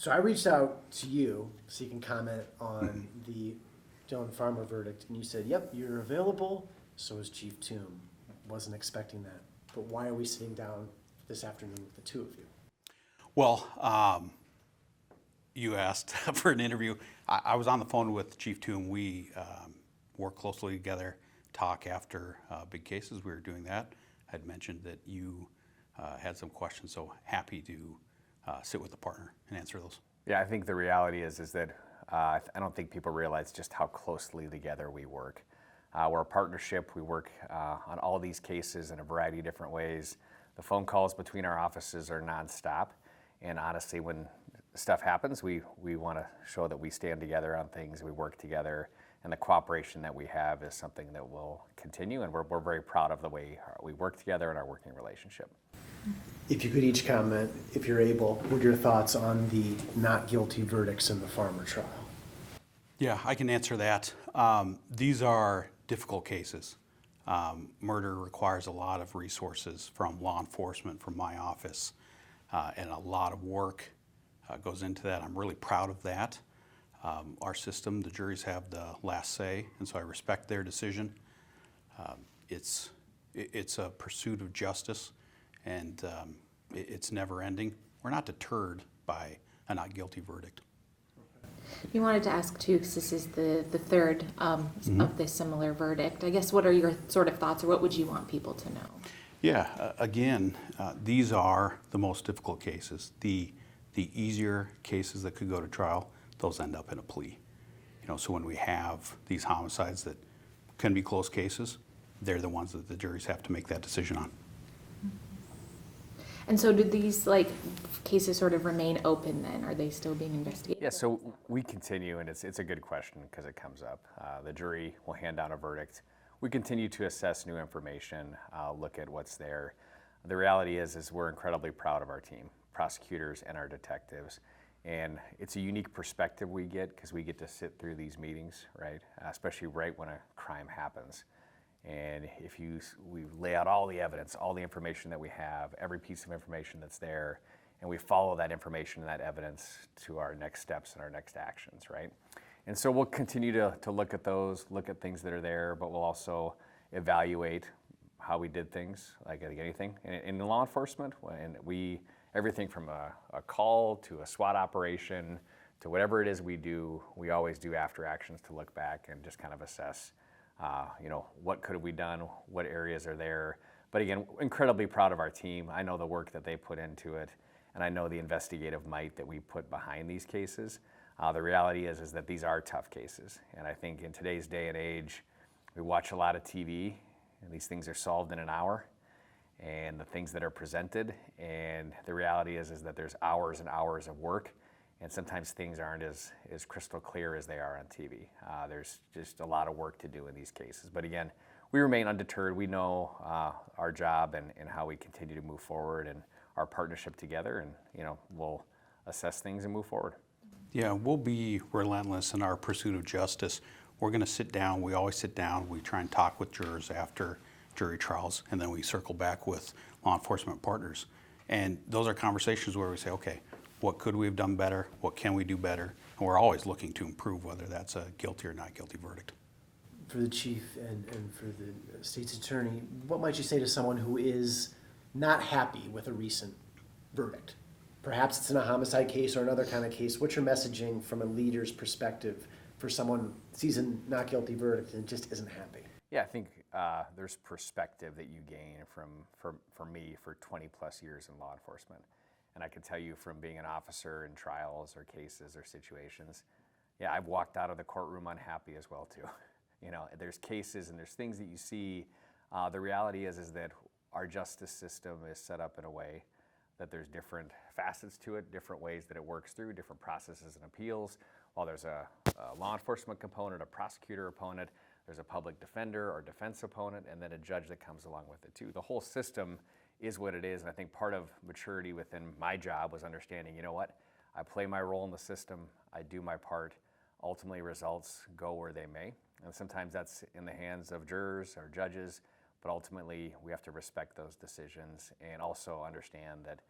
So I reached out to you so you can comment on the Dillon Farmer verdict, and you said, yep, you're available. So is Chief Thum. Wasn't expecting that. But why are we sitting down this afternoon with the two of you? Well, you asked for an interview. I was on the phone with Chief Thum. We work closely together, talk after big cases. We were doing that. I'd mentioned that you had some questions, so happy to sit with the partner and answer those. Yeah, I think the reality is that I don't think people realize just how closely together we work. We're a partnership. We work on all these cases in a variety of different ways. The phone calls between our offices are nonstop. And honestly, when stuff happens, we want to show that we stand together on things, we work together, and the cooperation that we have is something that will continue, and we're very proud of the way we work together in our working relationship. If you could each comment, if you're able, what are your thoughts on the not guilty verdicts in the Farmer trial? Yeah, I can answer that. These are difficult cases. Murder requires a lot of resources from law enforcement, from my office, and a lot of work goes into that. I'm really proud of that. Our system, the juries have the last say, and so I respect their decision. It's a pursuit of justice, and it's never ending. We're not deterred by a not guilty verdict. You wanted to ask too, because this is the third of this similar verdict. I guess what are your sort of thoughts, or what would you want people to know? Yeah, again, these are the most difficult cases. The easier cases that could go to trial, those end up in a plea. So when we have these homicides that can be close cases, they're the ones that the juries have to make that decision on. And so do these cases sort of remain open then? Are they still being investigated? Yeah, so we continue, and it's a good question because it comes up. The jury will hand down a verdict. We continue to assess new information, look at what's there. The reality is we're incredibly proud of our team, prosecutors and our detectives. And it's a unique perspective we get because we get to sit through these meetings, right? Especially right when a crime happens. And we lay out all the evidence, all the information that we have, every piece of information that's there, and we follow that information and that evidence to our next steps and our next actions, right? And so we'll continue to look at those, look at things that are there, but we'll also evaluate how we did things, like anything. In law enforcement, and everything from a call to a SWAT operation to whatever it is we do, we always do after actions to look back and just kind of assess, what could have we done, what areas are there. But again, incredibly proud of our team. I know the work that they put into it, and I know the investigative might that we put behind these cases. The reality is that these are tough cases. And I think in today's day and age, we watch a lot of TV, and these things are solved in an hour, and the things that are presented. And the reality is that there's hours and hours of work, and sometimes things aren't as crystal clear as they are on TV. There's just a lot of work to do in these cases. But again, we remain undeterred. We know our job and how we continue to move forward and our partnership together, and we'll assess things and move forward. Yeah, we'll be relentless in our pursuit of justice. We're going to sit down. We always sit down. We try and talk with jurors after jury trials, and then we circle back with law enforcement partners. And those are conversations where we say, okay, what could we have done better? What can we do better? And we're always looking to improve, whether that's a guilty or not guilty verdict. For the chief and for the state's attorney, what might you say to someone who is not happy with a recent verdict? Perhaps it's in a homicide case or another kind of case. What's your messaging from a leader's perspective for someone who sees a not guilty verdict and just isn't happy? Yeah, I think there's perspective that you gain from me for 20 plus years in law enforcement. And I can tell you from being an officer in trials or cases or situations, yeah, I've walked out of the courtroom unhappy as well too. There's cases and there's things that you see. The reality is that our justice system is set up in a way that there's different facets to it, different ways that it works through, different processes and appeals. While there's a law enforcement component, a prosecutor opponent, there's a public defender or defense opponent, and then a judge that comes along with it too. The whole system is what it is, and I think part of maturity within my job was understanding, I play my role in the system, I do my part, ultimately results go where they may, and sometimes that's in the hands of jurors or judges, but ultimately we have to respect those decisions and also understand that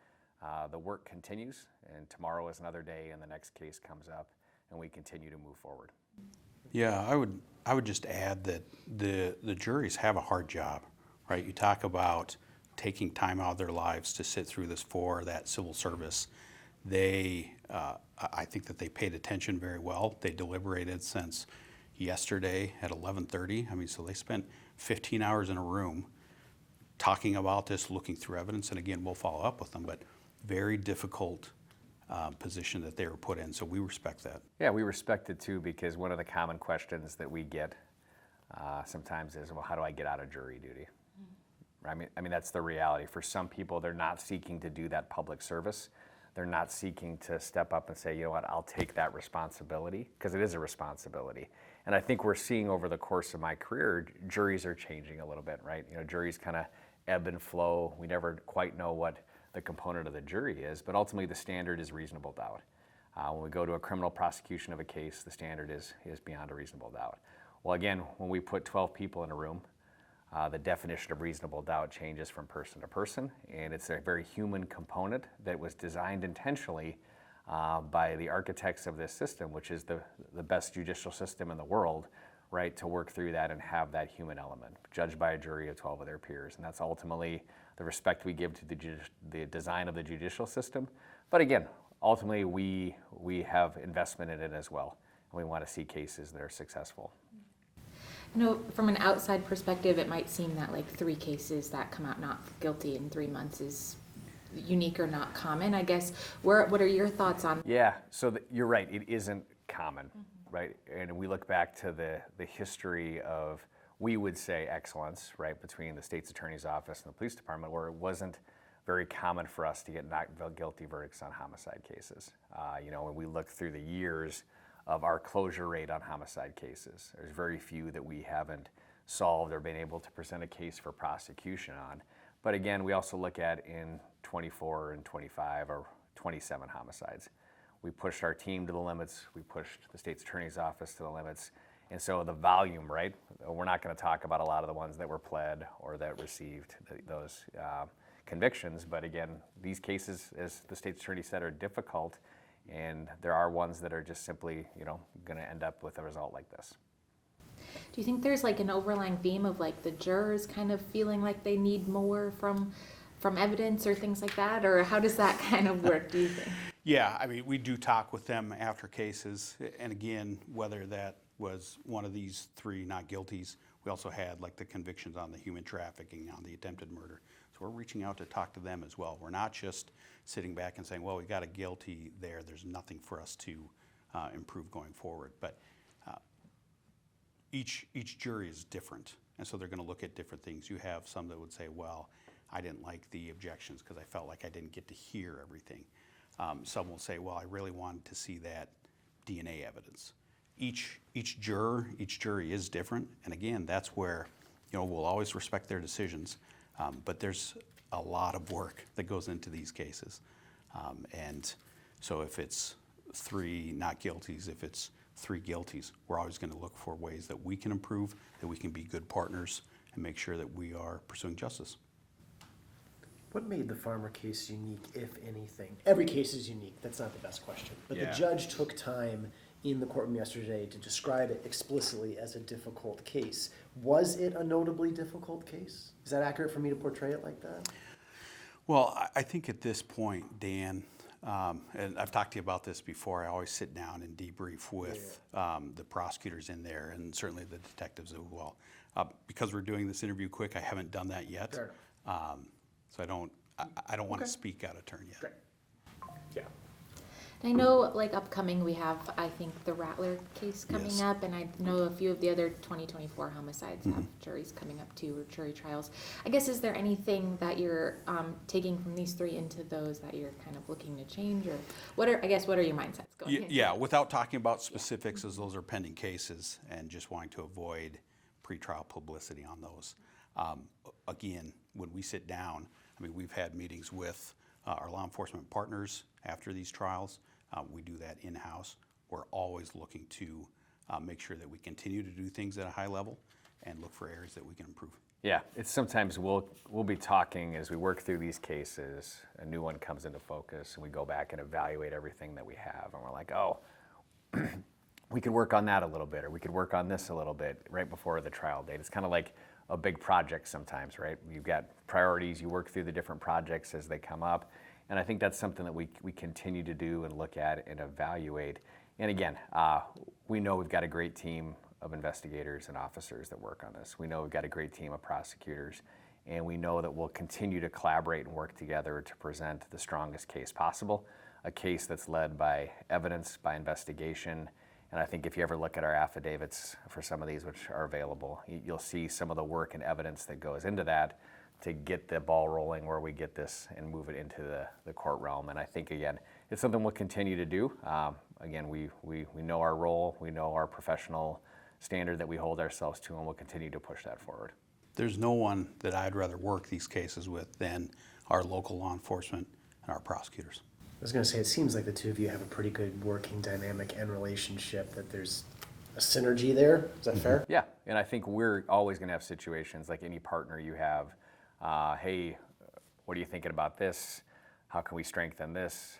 the work continues, and tomorrow is another day, and the next case comes up, and we continue to move forward. Yeah, I would just add that the juries have a hard job, right? You talk about taking time out of their lives to sit through this for that civil service. They, I think that they paid attention very well. They deliberated since yesterday at 11:30. I mean, so they spent 15 hours in a room talking about this, looking through evidence, and again, we'll follow up with them, but very difficult position that they were put in, so we respect that. Yeah, we respect it too, because one of the common questions that we get sometimes is, well, how do I get out of jury duty? I mean, that's the reality. For some people, they're not seeking to do that public service. They're not seeking to step up and say, you know what, I'll take that responsibility, because it is a responsibility. And I think we're seeing over the course of my career, juries are changing a little bit, right? You know, juries kind of ebb and flow. We never quite know what the component of the jury is, but ultimately the standard is reasonable doubt. When we go to a criminal prosecution of a case, the standard is beyond a reasonable doubt. Well, again, when we put 12 people in a room, the definition of reasonable doubt changes from person to person, and it's a very human component that was designed intentionally by the architects of this system, which is the best judicial system in the world, right, to work through that and have that human element, judged by a jury of 12 of their peers. And that's ultimately the respect we give to the design of the judicial system. But again, ultimately we have investment in it as well, and we want to see cases that are successful. You know, from an outside perspective, it might seem that like 3 cases that come out not guilty in 3 months is unique or not common. I guess, what are your thoughts on? Yeah, so you're right, it isn't common, right? And we look back to the history of, we would say, excellence, right, between the state's attorney's office and the police department, where it wasn't very common for us to get not guilty verdicts on homicide cases. You know, when we look through the years of our closure rate on homicide cases, there's very few that we haven't solved or been able to present a case for prosecution on. But again, we also look at in 24 and 25 or 27 homicides. We pushed our team to the limits, we pushed the state's attorney's office to the limits, and so the volume, right? We're not going to talk about a lot of the ones that were pled or that received those convictions, but again, these cases, as the state's attorney said, are difficult, and there are ones that are just simply, you know, going to end up with a result like this. Do you think there's like an overlying theme of like the jurors kind of feeling like they need more from evidence or things like that, or how does that kind of work, do you think? Yeah, I mean, we do talk with them after cases, and again, whether that was one of these 3 not guilties, we also had like the convictions on the human trafficking, on the attempted murder. So we're reaching out to talk to them as well. We're not just sitting back and saying, well, we got a guilty there, there's nothing for us to improve going forward. But each jury is different, and so they're going to look at different things. You have some that would say, well, I didn't like the objections because I felt like I didn't get to hear everything. Some will say, well, I really wanted to see that DNA evidence. Each jury is different, and again, that's where, you know, we'll always respect their decisions, but there's a lot of work that goes into these cases. And so if it's 3 not guilties, if it's 3 guilties, we're always going to look for ways that we can improve, that we can be good partners, and make sure that we are pursuing justice. What made the Farmer case unique, if anything? Every case is unique, that's not the best question. But Yeah. the judge took time in the courtroom yesterday to describe it explicitly as a difficult case. Was it a notably difficult case? Is that accurate for me to portray it like that? Well, I think at this point, Dan, and I've talked to you about this before, I always sit down and debrief with the prosecutors in there, and certainly the detectives as well. Because we're doing this interview quick, I haven't done that yet. Fair So I don't want to speak out of turn yet. Great. Yeah. I know, like, upcoming, we have, I think, the Rattler case coming Yes. up, and I know a few of the other 2024 homicides have juries coming up too, or jury trials. I guess, is there anything that you're taking from these 3 into those that you're kind of looking to change, or what are your mindsets going into Yeah, it? without talking about specifics, as those are pending cases, and just wanting to avoid pretrial publicity on those. Again, when we sit down, I mean, we've had meetings with our law enforcement partners after these trials. We do that in-house. We're always looking to make sure that we continue to do things at a high level and look for areas that we can improve. Yeah, it's sometimes we'll be talking as we work through these cases, a new one comes into focus, and we go back and evaluate everything that we have, and we're like, oh, we could work on that a little bit, or we could work on this a little bit right before the trial date. It's kind of like a big project sometimes, right? You've got priorities, you work through the different projects as they come up, and I think that's something that we continue to do and look at and evaluate. And again, we know we've got a great team of investigators and officers that work on this. We know we've got a great team of prosecutors, and we know that we'll continue to collaborate and work together to present the strongest case possible, a case that's led by evidence, by investigation. And I think if you ever look at our affidavits for some of these, which are available, you'll see some of the work and evidence that goes into that to get the ball rolling where we get this and move it into the court realm. And I think, again, it's something we'll continue to do. Again, we know our role, we know our professional standard that we hold ourselves to, and we'll continue to push that forward. There's no one that I'd rather work these cases with than our local law enforcement and our prosecutors. I was going to say, it seems like the two of you have a pretty good working dynamic and relationship, that there's a synergy there. Is that fair? Yeah, and I think we're always going to have situations like any partner you have. Hey, what are you thinking about this? How can we strengthen this?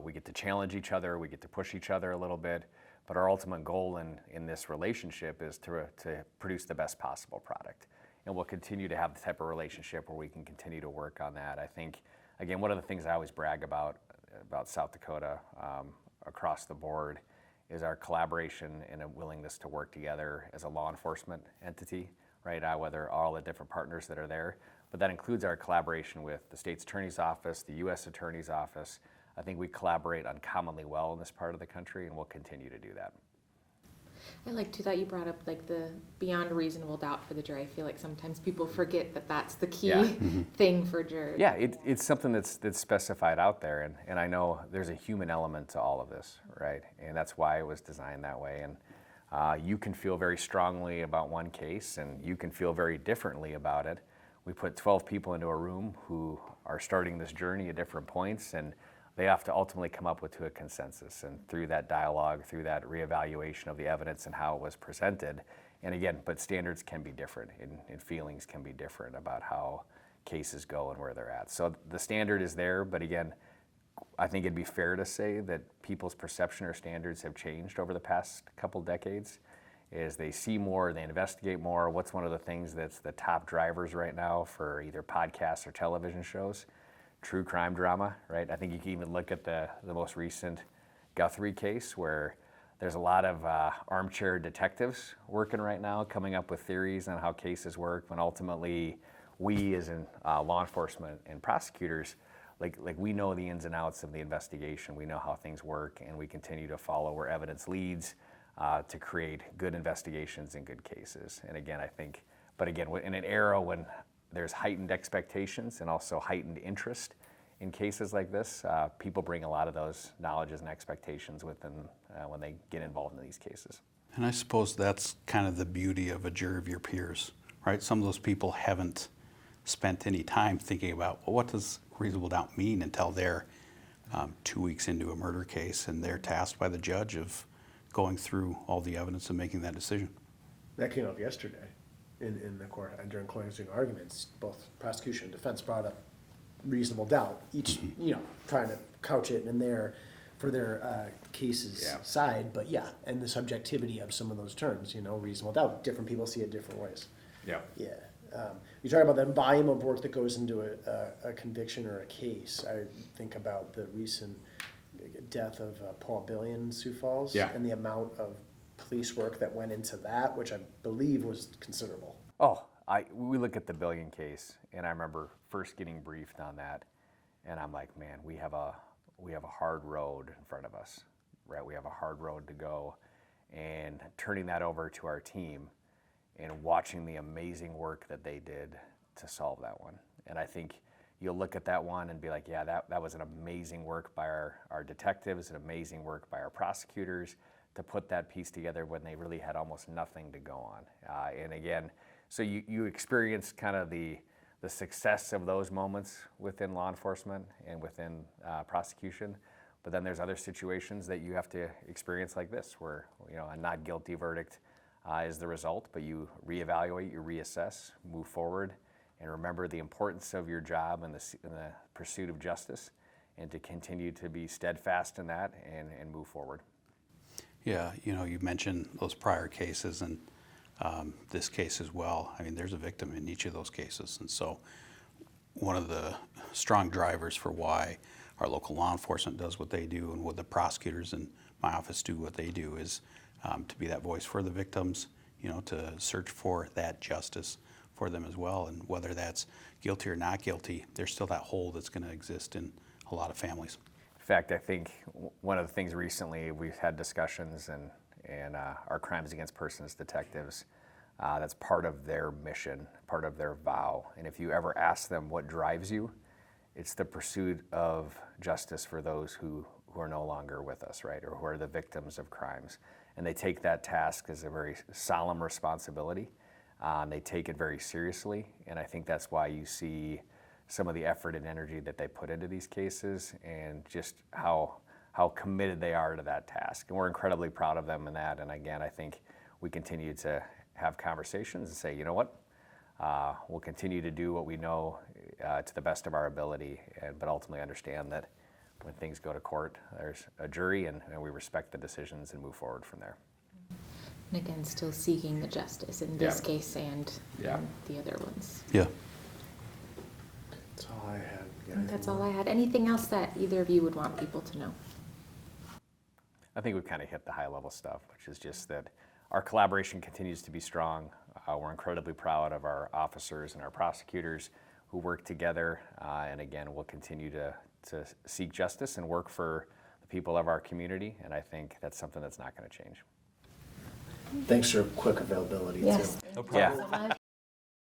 We get to challenge each other, we get to push each other a little bit, but our ultimate goal in this relationship is to produce the best possible product. And we'll continue to have the type of relationship where we can continue to work on that. I think, again, one of the things I always brag about South Dakota across the board is our collaboration and a willingness to work together as a law enforcement entity, right? Whether all the different partners that are there, but that includes our collaboration with the state's attorney's office, the U.S. attorney's office. I think we collaborate uncommonly well in this part of the country, and we'll continue to do that. I like too that you brought up like the beyond reasonable doubt for the jury. I feel like sometimes people forget that that's the key thing for jurors. Yeah, it's something that's specified out there, and I know there's a human element to all of this, right? And that's why it was designed that way. And you can feel very strongly about one case, and you can feel very differently about it. We put 12 people into a room who are starting this journey at different points, and they have to ultimately come up with a consensus. And through that dialogue, through that reevaluation of the evidence and how it was presented, and again, but standards can be different, and feelings can be different about how cases go and where they're at. So the standard is there, but again, I think it'd be fair to say that people's perception or standards have changed over the past couple decades. As they see more, they investigate more. What's one of the things that's the top drivers right now for either podcasts or television shows? True crime drama, right? I think you can even look at the most recent Guthrie case, where there's a lot of armchair detectives working right now, coming up with theories on how cases work, when ultimately we as in law enforcement and prosecutors, like we know the ins and outs of the investigation, we know how things work, and we continue to follow where evidence leads to create good investigations and good cases. And again, I think, but again, in an era when there's heightened expectations and also heightened interest in cases like this, people bring a lot of those knowledges and expectations with them when they get involved in these cases. And I suppose that's kind of the beauty of a jury of your peers, right? Some of those people haven't spent any time thinking about, well, what does reasonable doubt mean until they're 2 weeks into a murder case and they're tasked by the judge of going through all the evidence and making that decision. That came up yesterday in the court during closing arguments. Both prosecution and defense brought up reasonable doubt, each trying to couch it in there for their case's side. But yeah, and the subjectivity of some of those terms, reasonable doubt. Different people see it different ways. Yeah. Yeah. You talk about the volume of work that goes into a conviction or a case. I think about the recent death of Paul Billion in Sioux Falls, and the amount of police work that went into that, which I believe was considerable. Oh, we look at the Billion case, and I remember first getting briefed on that, and I'm like, man, we have a hard road in front of us, right? We have a hard road to go, and turning that over to our team and watching the amazing work that they did to solve that one. And I think you'll look at that one and be like, yeah, that was an amazing work by our detectives, an amazing work by our prosecutors to put that piece together when they really had almost nothing to go on. And again, so you experience kind of the success of those moments within law enforcement and within prosecution, but then there's other situations that you have to experience like this, where a not guilty verdict is the result, but you reevaluate, you reassess, move forward, and remember the importance of your job and the pursuit of justice, and to continue to be steadfast in that and move forward. Yeah, you mentioned those prior cases and this case as well. I mean, there's a victim in each of those cases. And so one of the strong drivers for why our local law enforcement does what they do and what the prosecutors in my office do what they do is to be that voice for the victims, to search for that justice for them as well. And whether that's guilty or not guilty, there's still that hole that's going to exist in a lot of families. In fact, I think one of the things recently we've had discussions and our crimes against persons detectives, that's part of their mission, part of their vow. And if you ever ask them what drives you, it's the pursuit of justice for those who are no longer with us, right, or who are the victims of crimes. And they take that task as a very solemn responsibility. They take it very seriously, and I think that's why you see some of the effort and energy that they put into these cases and just how committed they are to that task. And we're incredibly proud of them in that. And again, I think we continue to have conversations and say, you know what, we'll continue to do what we know to the best of our ability, but ultimately understand that when things go to court, there's a jury, and we respect the decisions and move forward from there. And again, still seeking the justice in this case and the other ones. Yeah. That's all I had. I think that's all I had. Anything else that either of you would want people to know? I think we've kind of hit the high level stuff, which is just that our collaboration continues to be strong. We're incredibly proud of our officers and our prosecutors who work together. And again, we'll continue to seek justice and work for the people of our community. And I think that's something that's not going to change. Thanks for quick availability, Yes. too. No Thank you problem. so much.